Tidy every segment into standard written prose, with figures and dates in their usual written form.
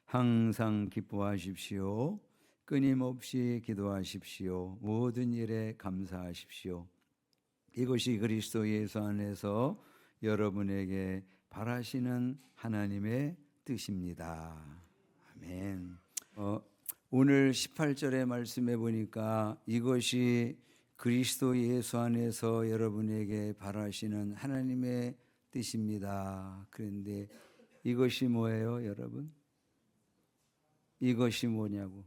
항상 기뻐하십시오. 끊임없이 기도하십시오. 모든 일에 감사하십시오. 이것이 그리스도 예수 안에서 여러분에게 바라시는 하나님의 뜻입니다. 아멘. 오늘 18절의 말씀해 보니까 이것이 그리스도 예수 안에서 여러분에게 바라시는 하나님의 뜻입니다. 그런데 이것이 뭐예요, 여러분? 이것이 뭐냐고?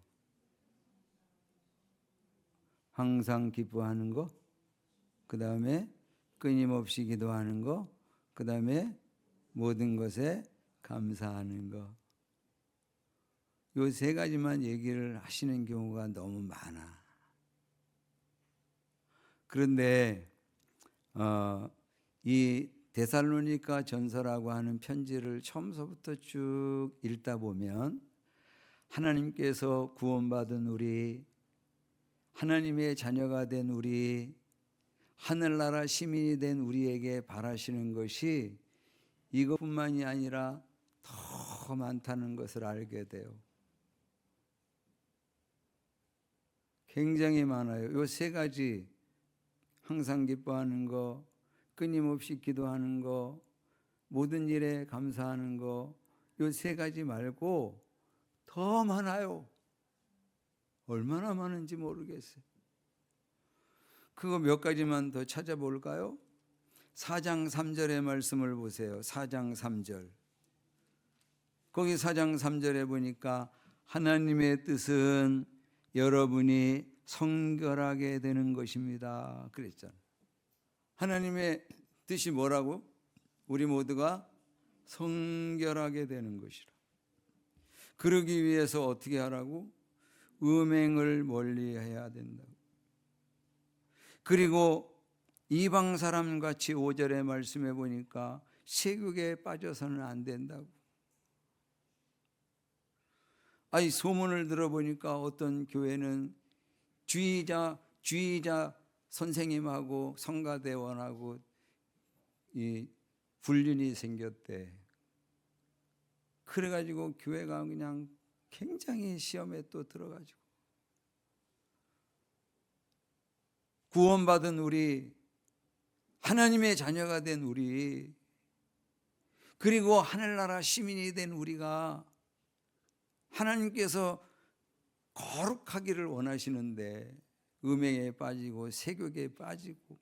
항상 기뻐하는 거, 그 다음에 끊임없이 기도하는 거, 그 다음에 모든 것에 감사하는 거. 요 세 가지만 얘기를 하시는 경우가 너무 많아. 그런데 이 데살로니가 전서라고 하는 편지를 처음서부터 쭉 읽다 보면 하나님께서 구원받은 우리, 하나님의 자녀가 된 우리, 하늘나라 시민이 된 우리에게 바라시는 것이 이것뿐만이 아니라 더 많다는 것을 알게 돼요. 굉장히 많아요. 요 세 가지, 항상 기뻐하는 거, 끊임없이 기도하는 거, 모든 일에 감사하는 거, 요 세 가지 말고 더 많아요. 얼마나 많은지 모르겠어요. 그거 몇 가지만 더 찾아볼까요? 4장 3절의 말씀을 보세요. 4장 3절. 거기 4장 3절에 보니까 하나님의 뜻은 여러분이 성결하게 되는 것입니다. 그랬잖아요. 하나님의 뜻이 뭐라고? 우리 모두가 성결하게 되는 것이라. 그러기 위해서 어떻게 하라고? 음행을 멀리해야 된다고. 그리고 이방 사람같이 5절의 말씀해 보니까 세욕에 빠져서는 안 된다고. 아니, 소문을 들어보니까 어떤 교회는 주의자 선생님하고 성가대원하고 이 불륜이 생겼대. 그래가지고 교회가 그냥 굉장히 시험에 또 들어가지고 구원받은 우리, 하나님의 자녀가 된 우리, 그리고 하늘나라 시민이 된 우리가 하나님께서 거룩하기를 원하시는데 음행에 빠지고 세욕에 빠지고,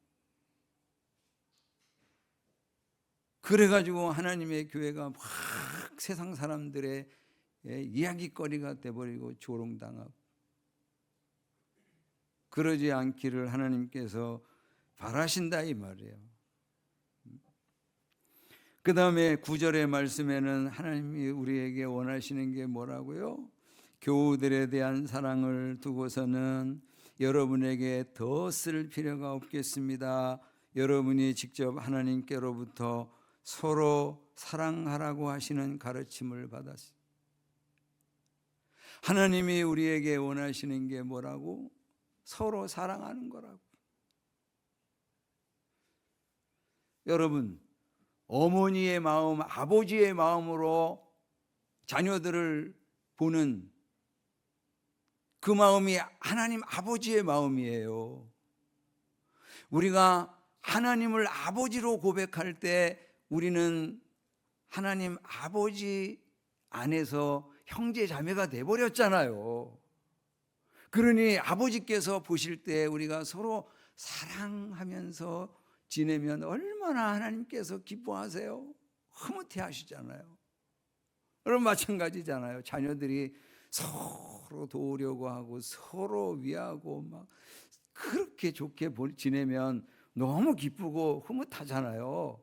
그래가지고 하나님의 교회가 막 세상 사람들의 이야기거리가 돼버리고 조롱당하고, 그러지 않기를 하나님께서 바라신다 이 말이에요. 그 다음에 9절의 말씀에는 하나님이 우리에게 원하시는 게 뭐라고요? 교우들에 대한 사랑을 두고서는 여러분에게 더 쓸 필요가 없겠습니다. 여러분이 직접 하나님께로부터 서로 사랑하라고 하시는 가르침을 받았어요. 하나님이 우리에게 원하시는 게 뭐라고? 서로 사랑하는 거라고. 여러분, 어머니의 마음, 아버지의 마음으로 자녀들을 보는 그 마음이 하나님 아버지의 마음이에요. 우리가 하나님을 아버지로 고백할 때 우리는 하나님 아버지 안에서 형제 자매가 돼버렸잖아요. 그러니 아버지께서 보실 때 우리가 서로 사랑하면서 지내면 얼마나 하나님께서 기뻐하세요? 흐뭇해 하시잖아요. 그럼 마찬가지잖아요. 자녀들이 서로 도우려고 하고 서로 위하고 막 그렇게 좋게 지내면 너무 기쁘고 흐뭇하잖아요.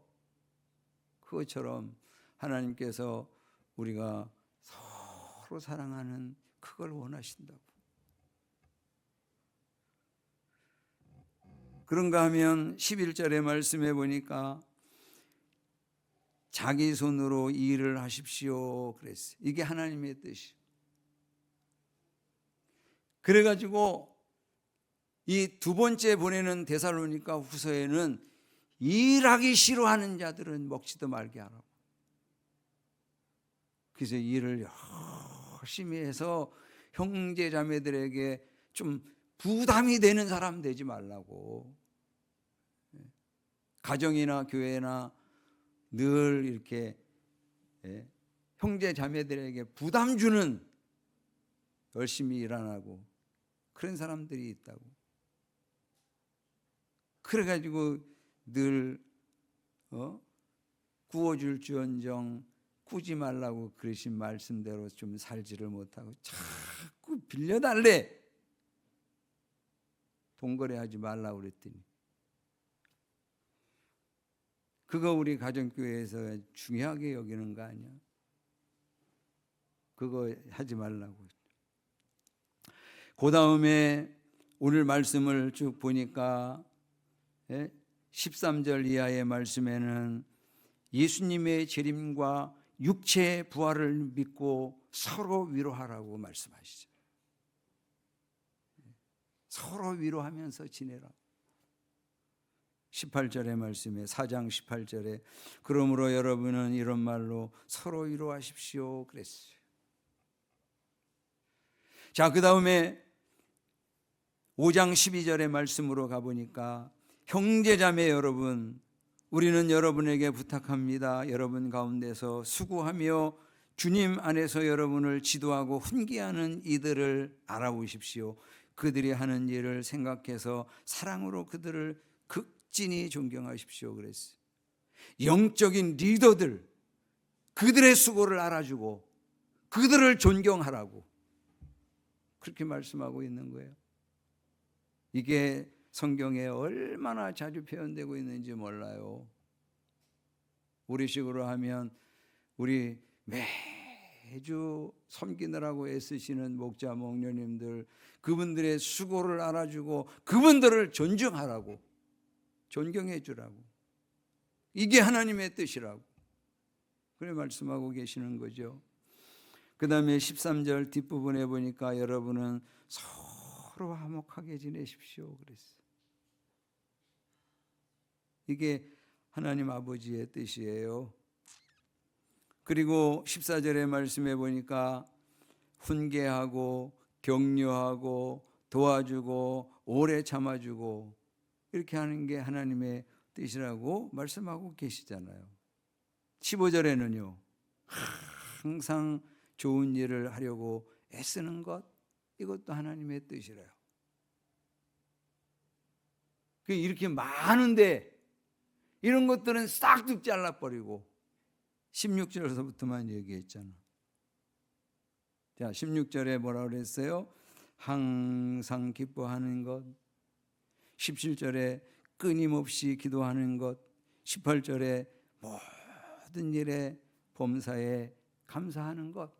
그것처럼 하나님께서 우리가 서로 사랑하는 그걸 원하신다고. 그런가 하면 11절의 말씀해 보니까 자기 손으로 일을 하십시오 그랬어요. 이게 하나님의 뜻이에요. 그래가지고 이 두 번째 보내는 데살로니가 후서에는 일하기 싫어하는 자들은 먹지도 말게 하라고. 그래서 일을 열심히 해서 형제 자매들에게 좀 부담이 되는 사람 되지 말라고. 가정이나 교회나 늘 이렇게 형제 자매들에게 부담 주는, 열심히 일 안 하고 그런 사람들이 있다고. 그래가지고 늘 구워줄지언정 꾸지 말라고 그러신 말씀대로 좀 살지를 못하고 자꾸 빌려달래. 돈거래하지 말라고 그랬더니 그거 우리 가정교회에서 중요하게 여기는 거 아니야? 그거 하지 말라고. 그 다음에 오늘 말씀을 쭉 보니까 13절 이하의 말씀에는 예수님의 재림과 육체의 부활을 믿고 서로 위로하라고 말씀하시죠. 서로 위로하면서 지내라. 18절의 말씀에 4장 18절에 그러므로 여러분은 이런 말로 서로 위로하십시오 그랬어요. 자, 그 다음에 5장 12절의 말씀으로 가보니까 형제자매 여러분, 우리는 여러분에게 부탁합니다. 여러분 가운데서 수고하며 주님 안에서 여러분을 지도하고 훈계하는 이들을 알아보십시오. 그들이 하는 일을 생각해서 사랑으로 그들을 극진히 존경하십시오 그랬어요. 영적인 리더들, 그들의 수고를 알아주고 그들을 존경하라고 그렇게 말씀하고 있는 거예요. 이게 성경에 얼마나 자주 표현되고 있는지 몰라요. 우리식으로 하면 우리 매주 섬기느라고 애쓰시는 목자 목녀님들, 그분들의 수고를 알아주고 그분들을 존중하라고, 존경해 주라고, 이게 하나님의 뜻이라고 그래 말씀하고 계시는 거죠. 그 다음에 13절 뒷부분에 보니까 여러분은 서로 화목하게 지내십시오 그랬어요. 이게 하나님 아버지의 뜻이에요. 그리고 14절의 말씀에 보니까 훈계하고 격려하고 도와주고 오래 참아주고 이렇게 하는 게 하나님의 뜻이라고 말씀하고 계시잖아요. 15절에는요, 항상 좋은 일을 하려고 애쓰는 것, 이것도 하나님의 뜻이래요. 이렇게 많은데 이런 것들은 싹둑 잘라버리고 16절에서부터만 얘기했잖아. 자, 16절에 뭐라고 그랬어요? 항상 기뻐하는 것. 17절에 끊임없이 기도하는 것. 18절에 모든 일에 범사에 감사하는 것.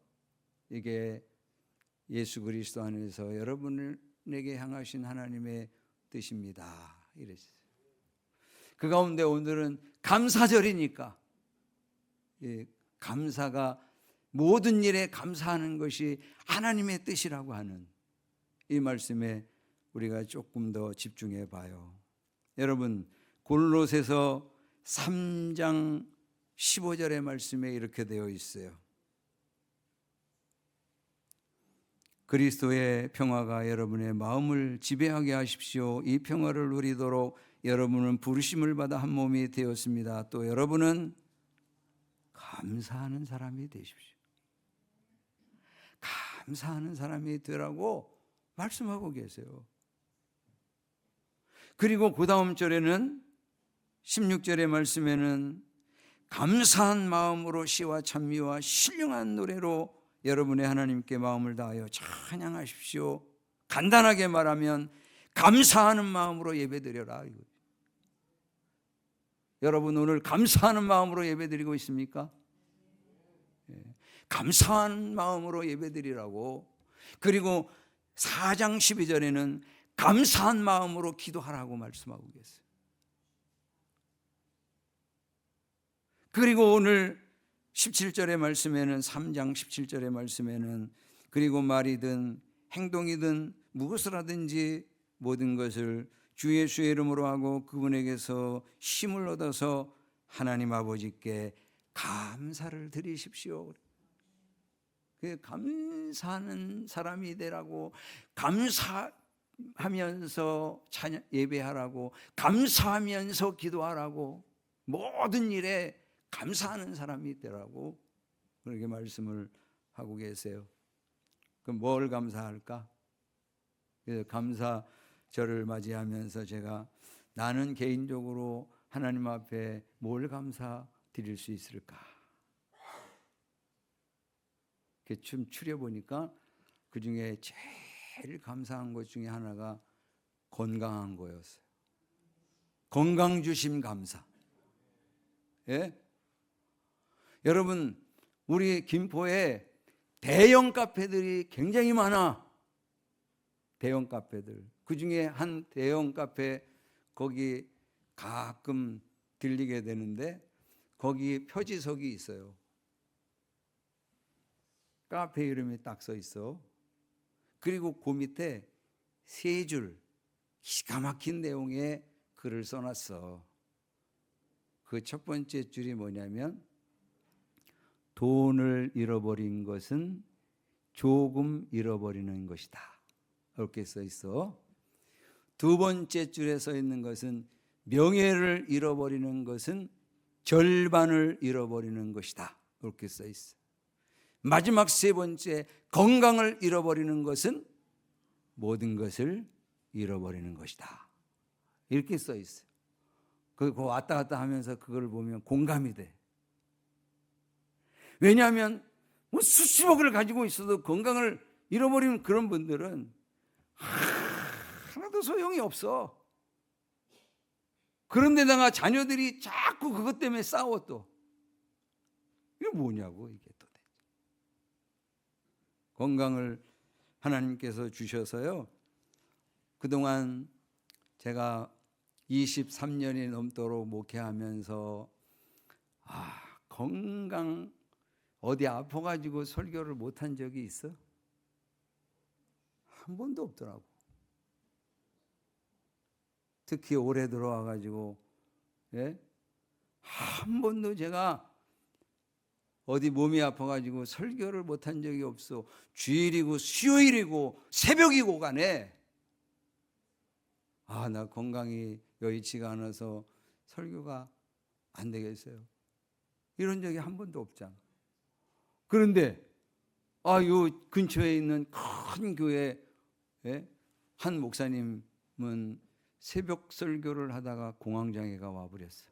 이게 예수 그리스도 안에서 여러분에게 향하신 하나님의 뜻입니다. 이랬어요. 그 가운데 오늘은 감사절이니까 감사가, 모든 일에 감사하는 것이 하나님의 뜻이라고 하는 이 말씀에 우리가 조금 더 집중해 봐요. 여러분, 골로새서 3장 15절의 말씀에 이렇게 되어 있어요. 그리스도의 평화가 여러분의 마음을 지배하게 하십시오. 이 평화를 누리도록 여러분은 부르심을 받아 한 몸이 되었습니다. 또 여러분은 감사하는 사람이 되십시오. 감사하는 사람이 되라고 말씀하고 계세요. 그리고 그 다음 절에는 16절의 말씀에는 감사한 마음으로 시와 찬미와 신령한 노래로 여러분의 하나님께 마음을 다하여 찬양하십시오. 간단하게 말하면 감사하는 마음으로 예배드려라. 여러분 오늘 감사하는 마음으로 예배드리고 있습니까? 감사한 마음으로 예배드리라고. 그리고 4장 12절에는 감사한 마음으로 기도하라고 말씀하고 계세요. 그리고 오늘 17절의 말씀에는, 3장 17절의 말씀에는 그리고 말이든 행동이든 무엇을 하든지 모든 것을 주 예수의 이름으로 하고 그분에게서 힘을 얻어서 하나님 아버지께 감사를 드리십시오. 그 감사하는 사람이 되라고, 감사하면서 찬양 예배하라고, 감사하면서 기도하라고, 모든 일에 감사하는 사람이 되라고 그렇게 말씀을 하고 계세요. 그럼 뭘 감사할까? 그래서 감사절을 맞이하면서 제가 나는 개인적으로 하나님 앞에 뭘 감사드릴 수 있을까? 좀 추려보니까 그 중에 제일 감사한 것 중에 하나가 건강한 거였어요. 건강 주심 감사. 예? 여러분, 우리 김포에 대형 카페들이 굉장히 많아. 대형 카페들. 그 중에 한 대형 카페 거기 가끔 들리게 되는데 거기 표지석이 있어요. 카페 이름이 딱 써 있어. 그리고 그 밑에 세 줄 기가 막힌 내용의 글을 써놨어. 그 첫 번째 줄이 뭐냐면 돈을 잃어버린 것은 조금 잃어버리는 것이다. 이렇게 써 있어. 두 번째 줄에 써 있는 것은 명예를 잃어버리는 것은 절반을 잃어버리는 것이다. 이렇게 써 있어. 마지막 세 번째, 건강을 잃어버리는 것은 모든 것을 잃어버리는 것이다. 이렇게 써 있어요. 그거 왔다 갔다 하면서 그걸 보면 공감이 돼. 왜냐하면 뭐 수십억을 가지고 있어도 건강을 잃어버리는 그런 분들은 하나도 소용이 없어. 그런데다가 자녀들이 자꾸 그것 때문에 싸워 또. 이게 뭐냐고 이게 도대체. 건강을 하나님께서 주셔서요. 그동안 제가 23년이 넘도록 목회하면서 건강 어디 아파가지고 설교를 못한 적이 있어? 한 번도 없더라고. 특히 올해 들어와가지고 한 번도 제가 어디 몸이 아파가지고 설교를 못한 적이 없어. 주일이고 수요일이고 새벽이고 간에 나 건강이 여의치가 않아서 설교가 안 되겠어요. 이런 적이 한 번도 없잖아. 그런데 요 근처에 있는 큰 교회 한 목사님은 새벽 설교를 하다가 공황장애가 와버렸어.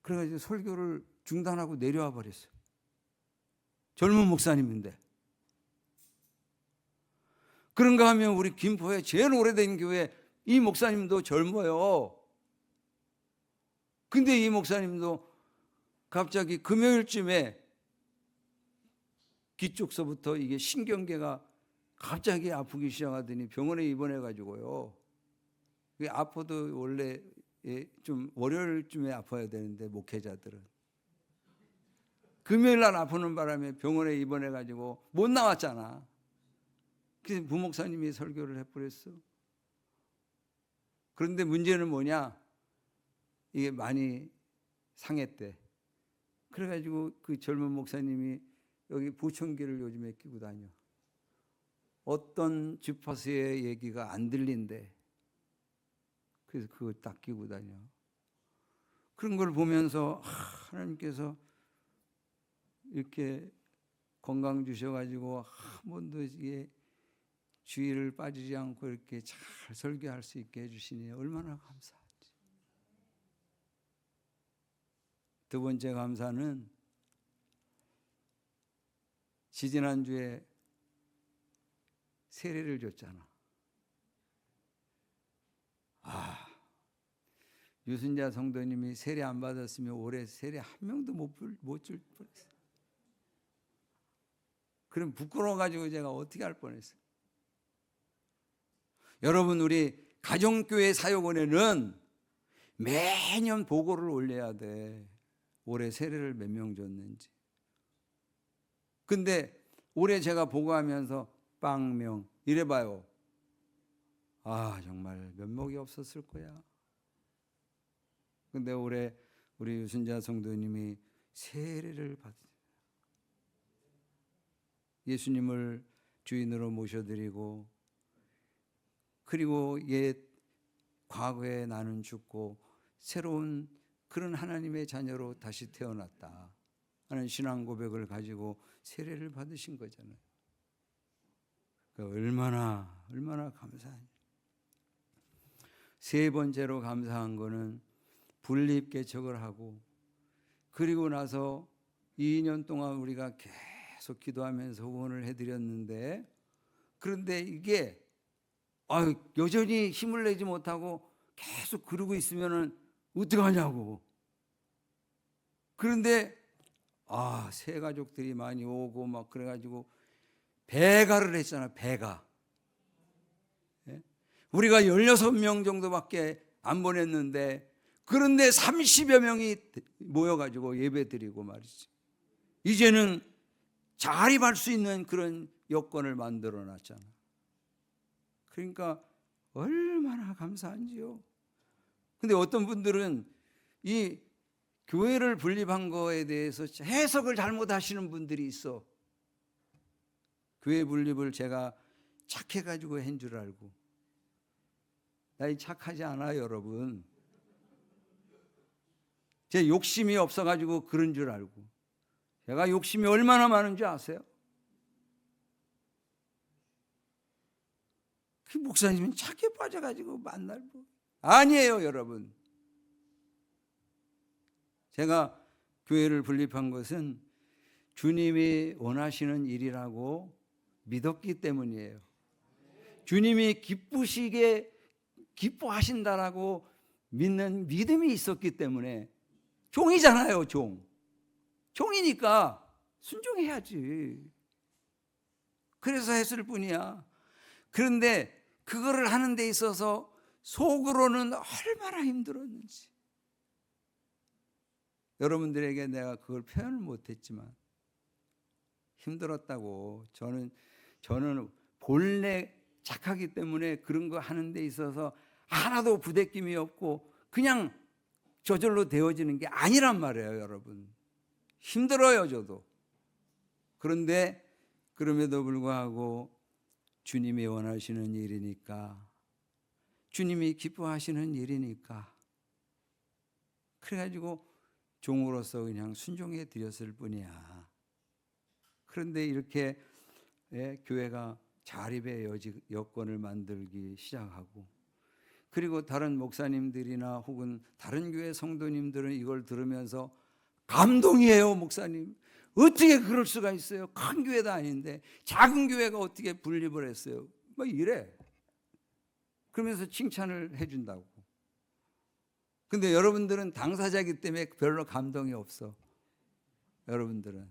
그래가지고 설교를 중단하고 내려와 버렸어. 젊은 목사님인데. 그런가 하면 우리 김포에 제일 오래된 교회 이 목사님도 젊어요. 근데 이 목사님도 갑자기 금요일쯤에 귀 쪽서부터 이게 신경계가 갑자기 아프기 시작하더니 병원에 입원해가지고요. 아파도 원래 좀 월요일쯤에 아파야 되는데 목회자들은 금요일 날 아프는 바람에 병원에 입원해가지고 못 나왔잖아. 그래서 부목사님이 설교를 해버렸어. 그런데 문제는 뭐냐? 이게 많이 상했대. 그래가지고 그 젊은 목사님이 여기 보청기를 요즘에 끼고 다녀. 어떤 주파수의 얘기가 안 들린대. 그래서 그거 딱 끼고 다녀. 그런 걸 보면서 하나님께서 이렇게 건강 주셔가지고 한 번도 이게 주의를 빠지지 않고 이렇게 잘 설교할 수 있게 해주시니 얼마나 감사하지. 두 번째 감사는 지지난주에 세례를 줬잖아. 유순자 성도님이 세례 안 받았으면 올해 세례 한 명도 못 줄 뻔했어. 그럼 부끄러워가지고 제가 어떻게 할 뻔했어. 여러분, 우리 가정교회 사역원에는 매년 보고를 올려야 돼. 올해 세례를 몇 명 줬는지. 근데 올해 제가 보고하면서 빵명 이래봐요. 정말 면목이 없었을 거야. 근데 올해 우리 유순자 성도님이 세례를 받으세요. 예수님을 주인으로 모셔드리고, 그리고 옛 과거에 나는 죽고 새로운 그런 하나님의 자녀로 다시 태어났다 하는 신앙 고백을 가지고 세례를 받으신 거잖아요. 그러니까 얼마나 감사하냐. 세 번째로 감사한 거는 분립 개척을 하고, 그리고 나서 2년 동안 우리가 계속 기도하면서 후원을 해드렸는데, 그런데 이게 여전히 힘을 내지 못하고 계속 그러고 있으면은 어떡하냐고. 그런데 새 가족들이 많이 오고 막 그래가지고 배가를 했잖아. 배가. 예? 우리가 16명 정도밖에 안 보냈는데, 그런데 30여 명이 모여가지고 예배 드리고 말이지. 이제는 자립할 수 있는 그런 여건을 만들어 놨잖아. 그러니까 얼마나 감사한지요. 근데 어떤 분들은 이 교회를 분립한 거에 대해서 해석을 잘못하시는 분들이 있어. 교회 분립을 제가 착해가지고 한 줄 알고. 나 착하지 않아요, 여러분. 제 욕심이 없어가지고 그런 줄 알고. 제가 욕심이 얼마나 많은지 아세요? 그 목사님은 착해 빠져가지고 만날 분 아니에요, 여러분. 제가 교회를 분립한 것은 주님이 원하시는 일이라고 믿었기 때문이에요. 주님이 기뻐하신다라고 믿는 믿음이 있었기 때문에. 종이잖아요, 종이니까 순종해야지. 그래서 했을 뿐이야. 그런데 그거를 하는 데 있어서 속으로는 얼마나 힘들었는지 여러분들에게 내가 그걸 표현을 못했지만 힘들었다고. 저는 본래 착하기 때문에 그런 거 하는 데 있어서 하나도 부대낌이 없고 그냥 저절로 되어지는 게 아니란 말이에요, 여러분. 힘들어요, 저도. 그런데 그럼에도 불구하고 주님이 원하시는 일이니까, 주님이 기뻐하시는 일이니까, 그래가지고 종으로서 그냥 순종해 드렸을 뿐이야. 그런데 이렇게 교회가 자립의 여건을 만들기 시작하고, 그리고 다른 목사님들이나 혹은 다른 교회 성도님들은 이걸 들으면서 감동이에요. 목사님 어떻게 그럴 수가 있어요? 큰 교회도 아닌데 작은 교회가 어떻게 분립을 했어요? 뭐 이래. 그러면서 칭찬을 해준다고. 근데 여러분들은 당사자이기 때문에 별로 감동이 없어, 여러분들은.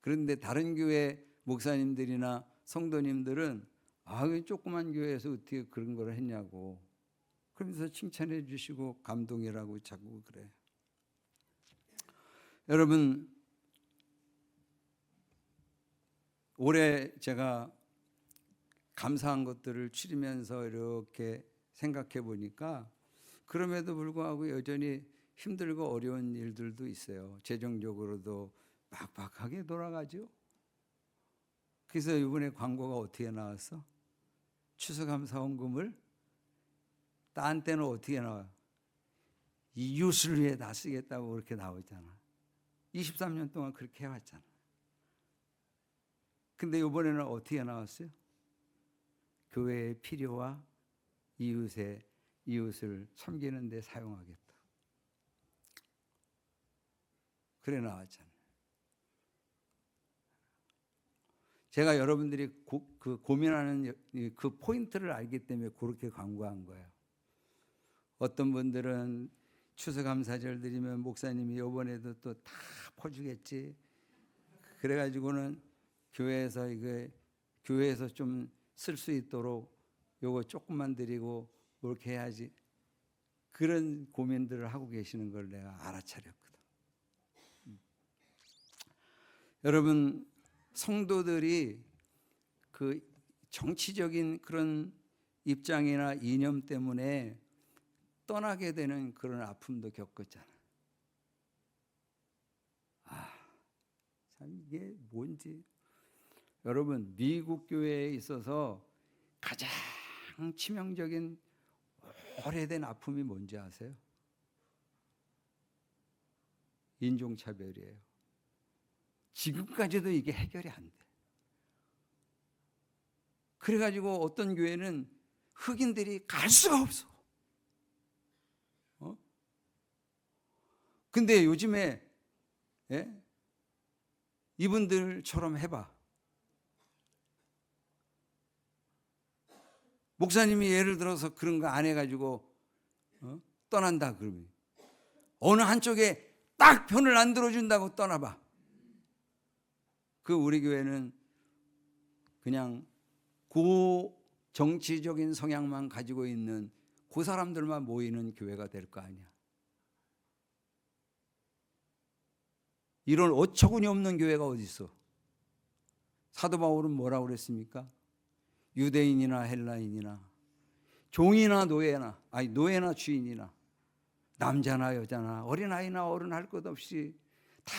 그런데 다른 교회 목사님들이나 성도님들은 조그만 교회에서 어떻게 그런 걸 했냐고 그러면서 칭찬해 주시고 감동이라고 자꾸 그래. 여러분, 올해 제가 감사한 것들을 추리면서 이렇게 생각해 보니까 그럼에도 불구하고 여전히 힘들고 어려운 일들도 있어요. 재정적으로도 빡빡하게 돌아가죠. 그래서 이번에 광고가 어떻게 나왔어? 추수감사원금을 딴 때는 어떻게 나와요? 이웃을 위해 다 쓰겠다고 그렇게 나오잖아. 23년 동안 그렇게 해왔잖아. 근데 이번에는 어떻게 나왔어요? 교회의 필요와 이웃을 섬기는 데 사용하겠다. 그래 나왔잖아요. 제가 여러분들이 고민하는 그 포인트를 알기 때문에 그렇게 광고한 거예요. 어떤 분들은 추수감사절 드리면 목사님이 이번에도 또 다 퍼주겠지. 그래가지고는 교회에서 좀 쓸 수 있도록 요거 조금만 드리고 그렇게 해야지. 그런 고민들을 하고 계시는 걸 내가 알아차렸거든. 여러분, 성도들이 그 정치적인 그런 입장이나 이념 때문에 떠나게 되는 그런 아픔도 겪었잖아. 참 이게 뭔지. 여러분, 미국 교회에 있어서 가장 치명적인 오래된 아픔이 뭔지 아세요? 인종차별이에요. 지금까지도 이게 해결이 안 돼. 그래가지고 어떤 교회는 흑인들이 갈 수가 없어. 근데 요즘에 이분들처럼 해봐. 목사님이 예를 들어서 그런 거 안 해가지고 떠난다 그러면 어느 한쪽에 딱 편을 안 들어준다고 떠나봐. 그 우리 교회는 그냥 고 정치적인 성향만 가지고 있는 그 사람들만 모이는 교회가 될 거 아니야. 이런 어처구니 없는 교회가 어디 있어? 사도 바울은 뭐라고 그랬습니까? 유대인이나 헬라인이나 종이나 노예나, 아니 노예나 주인이나 남자나 여자나 어린아이나 어른 할 것 없이 다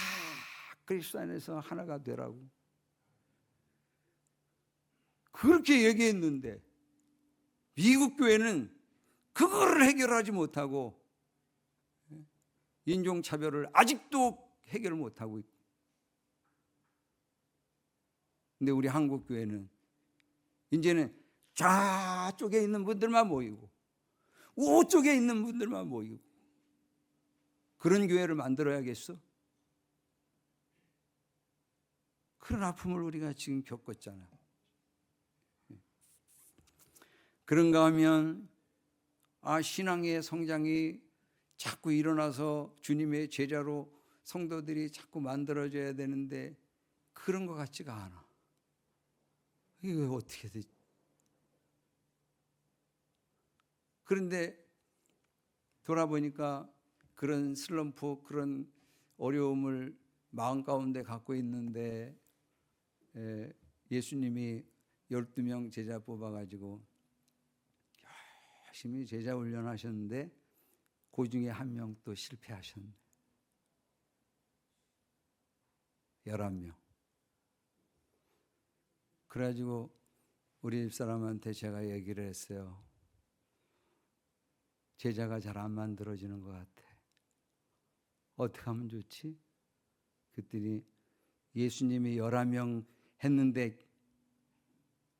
그리스도 안에서 하나가 되라고 그렇게 얘기했는데 미국 교회는 그거를 해결하지 못하고 인종차별을 아직도 해결을 못하고 있고, 근데 우리 한국 교회는 이제는 좌쪽에 있는 분들만 모이고 우쪽에 있는 분들만 모이고 그런 교회를 만들어야겠어? 그런 아픔을 우리가 지금 겪었잖아. 그런가 하면 신앙의 성장이 자꾸 일어나서 주님의 제자로 성도들이 자꾸 만들어져야 되는데 그런 것 같지가 않아. 이게 어떻게 되지? 그런데 돌아보니까 그런 슬럼프, 그런 어려움을 마음 가운데 갖고 있는데 예수님이 12명 제자 뽑아가지고 열심히 제자 훈련하셨는데 그 중에 한 명 또 실패하셨네. 11명. 그래가지고 우리 집사람한테 제가 얘기를 했어요. 제자가 잘 안 만들어지는 것 같아. 어떻게 하면 좋지? 그랬더니 예수님이 11명 했는데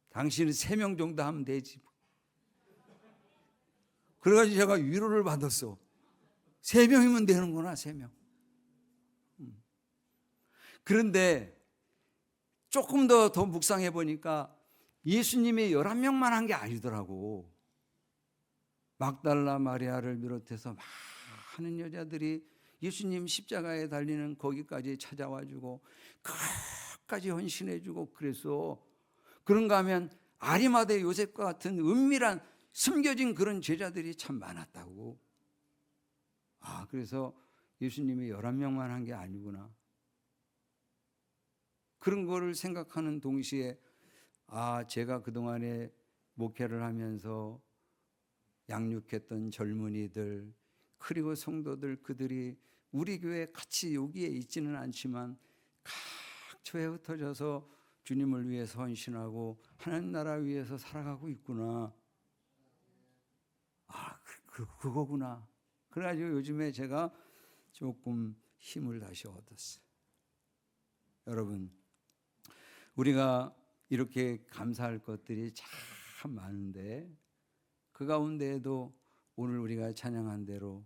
당신은 3명 정도 하면 되지. 그래가지고 제가 위로를 받았어. 3명이면 되는구나, 3명. 그런데 조금 더 묵상해 보니까 예수님이 11명만 한 게 아니더라고. 막달라 마리아를 비롯해서 많은 여자들이 예수님 십자가에 달리는 거기까지 찾아와주고 끝까지 헌신해주고 그래서 그런가 하면 아리마대 요셉과 같은 은밀한 숨겨진 그런 제자들이 참 많았다고. 그래서 예수님이 11명만 한 게 아니구나. 그런 거를 생각하는 동시에 제가 그동안에 목회를 하면서 양육했던 젊은이들 그리고 성도들 그들이 우리 교회 같이 여기에 있지는 않지만 각 처에 흩어져서 주님을 위해서 헌신하고 하나님 나라 위해서 살아가고 있구나. 그거구나. 그래가지고 요즘에 제가 조금 힘을 다시 얻었어요. 여러분, 우리가 이렇게 감사할 것들이 참 많은데 그 가운데에도 오늘 우리가 찬양한 대로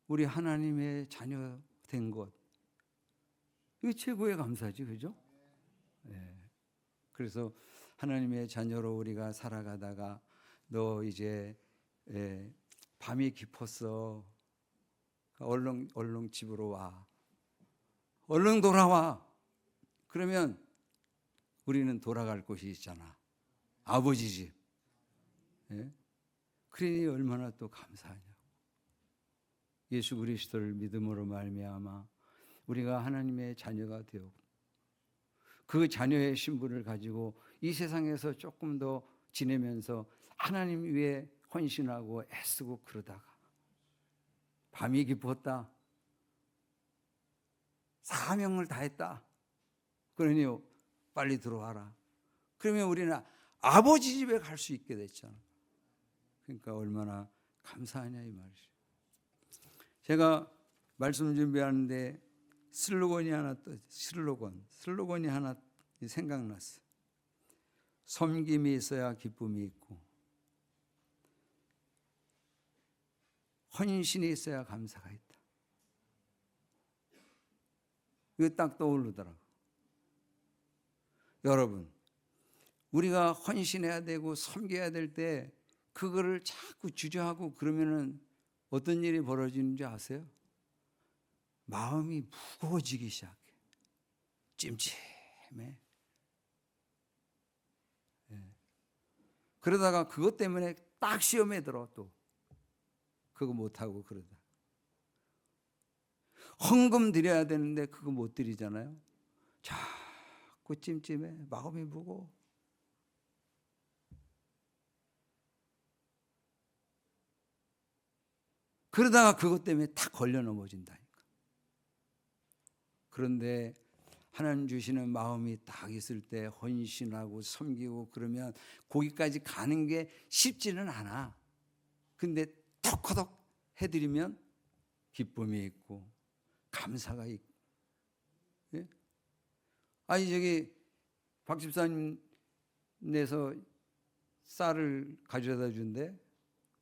우리 하나님의 자녀 된 것, 이게 최고의 감사지, 그죠? 네. 그래서 하나님의 자녀로 우리가 살아가다가 너 이제 밤이 깊었어. 얼른 집으로 와. 얼른 돌아와. 그러면 우리는 돌아갈 곳이 있잖아. 아버지 집. 그러니 얼마나 또 감사하냐고. 예수 그리스도를 믿음으로 말미암아 우리가 하나님의 자녀가 되었고 그 자녀의 신분을 가지고 이 세상에서 조금 더 지내면서 하나님 위해 헌신하고 애쓰고 그러다가 밤이 깊었다. 사명을 다했다. 그러니 빨리 들어와라. 그러면 우리는 아버지 집에 갈 수 있게 됐잖아. 그러니까 얼마나 감사하냐 이 말이죠. 제가 말씀 준비하는데 슬로건이 하나 생각났어요. 섬김이 있어야 기쁨이 있고 헌신이 있어야 감사가 있다. 이거 딱 떠오르더라고. 여러분, 우리가 헌신해야 되고 섬겨야 될 때 그거를 자꾸 주저하고 그러면은 어떤 일이 벌어지는지 아세요? 마음이 무거워지기 시작해. 찜찜해. 그러다가 그것 때문에 딱 시험에 들어 또 그거 못하고 그러다. 헌금 드려야 되는데 그거 못 드리잖아요. 자꾸 찜찜해. 마음이 무거워. 그러다가 그것 때문에 탁 걸려 넘어진다니까. 그런데 하나님 주시는 마음이 딱 있을 때 헌신하고 섬기고 그러면 거기까지 가는 게 쉽지는 않아. 근데 톡하덕 해드리면 기쁨이 있고 감사가 있고. 예? 아니 저기 박 집사님네서 쌀을 가져다 준대.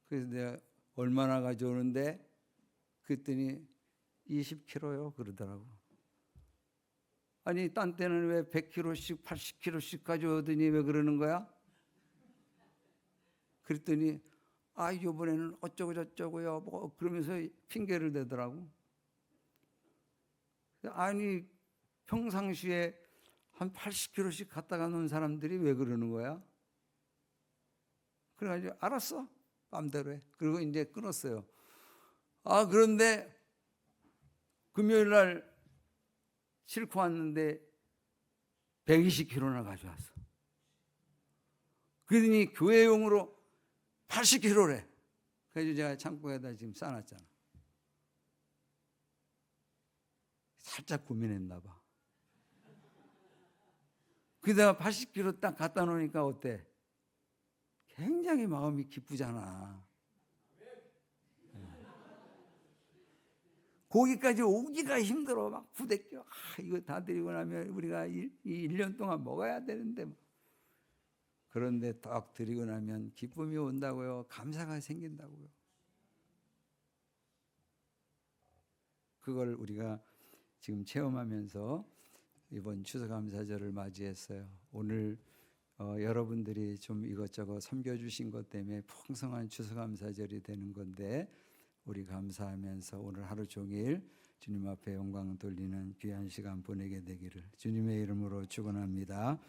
그래서 내가 얼마나 가져오는데 그랬더니 20kg요 그러더라고. 아니 딴 때는 왜 100kg씩 80kg씩 가져오더니 왜 그러는 거야? 그랬더니 이번에는 어쩌고 저쩌고요 뭐 그러면서 핑계를 대더라고. 아니 평상시에 한 80kg씩 갖다가 놓은 사람들이 왜 그러는 거야? 그래가지고 알았어 마음대로 해. 그리고 이제 끊었어요. 그런데 금요일 날 싣고 왔는데 120kg나 가져왔어. 그러더니 교회용으로 80kg래. 그래서 제가 창고에다 지금 싸놨잖아. 살짝 고민했나 봐. 그러다가 80kg 딱 갖다 놓으니까 어때? 굉장히 마음이 기쁘잖아. 거기까지 오기가 힘들어. 막 부대껴. 이거 다 드리고 나면 우리가 1년 동안 먹어야 되는데. 그런데 딱 드리고 나면 기쁨이 온다고요. 감사가 생긴다고요. 그걸 우리가 지금 체험하면서 이번 추수감사절을 맞이했어요. 오늘 여러분들이 좀 이것저것 섬겨주신 것 때문에 풍성한 추수감사절이 되는 건데 우리 감사하면서 오늘 하루 종일 주님 앞에 영광 돌리는 귀한 시간 보내게 되기를 주님의 이름으로 축원합니다.